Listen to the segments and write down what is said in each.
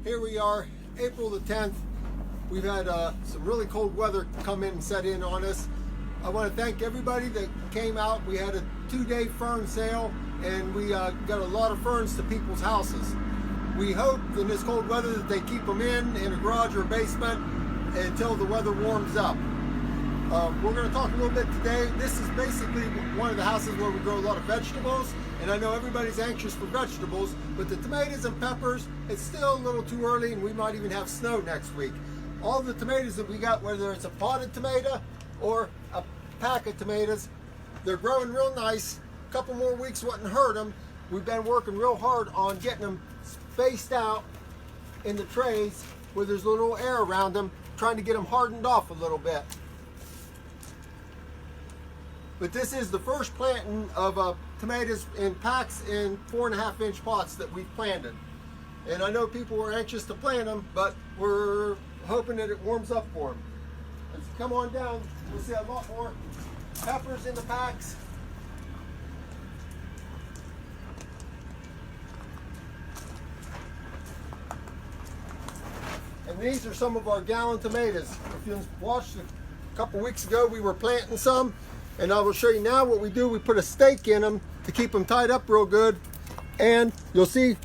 Here we are, April the 10th. We've had some really cold weather come in and set in on us. I want to thank everybody that came out. We had a 2-day fern sale and we got a lot of ferns to people's houses. We hope in this cold weather that they keep them in a garage or a basement until the weather warms up. We're going to talk a little bit today. This is basically one of the houses where we grow a lot of vegetables, and I know everybody's anxious for vegetables, but the tomatoes and peppers, it's still a little too early, and we might even have snow next week. All the tomatoes that we got, whether it's a potted tomato or a pack of tomatoes, they're growing real nice. A couple more weeks wouldn't hurt them. We've been working real hard on getting them spaced out in the trays where there's a little air around them, trying to get them hardened off a little bit. But this is the first planting of tomatoes in packs in 4.5-inch pots that we've planted. And I know people were anxious to plant them, but we're hoping that it warms up for them. As you come on down, we'll see a lot more peppers in the packs. And these are some of our gallon tomatoes. If you watched a couple weeks ago, we were planting some. And I will show you now what we do. We put a stake in them to keep them tied up real good. And you'll see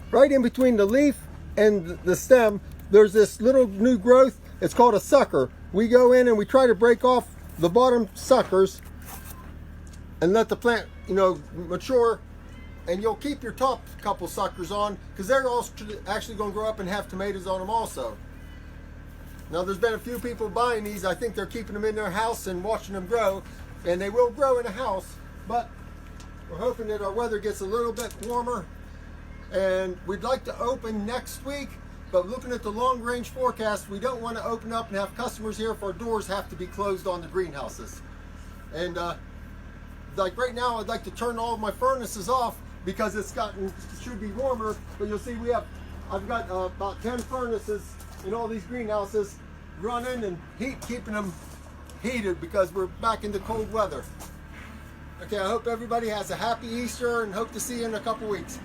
right in between the leaf and the stem, there's this little new growth. It's called a sucker. We go in and we try to break off the bottom suckers and let the plant, mature. And you'll keep your top couple suckers on because they're actually going to grow up and have tomatoes on them also. Now there's been a few people buying these. I think they're keeping them in their house and watching them grow. And they will grow in a house, but we're hoping that our weather gets a little bit warmer. And we'd like to open next week, but looking at the long range forecast, we don't want to open up and have customers here if our doors have to be closed on the greenhouses. And like right now, I'd like to turn all of my furnaces off because it should be warmer. But you'll see I've got about 10 furnaces in all these greenhouses running and keeping them heated because we're back into cold weather. Okay, I hope everybody has a happy Easter and hope to see you in a couple weeks.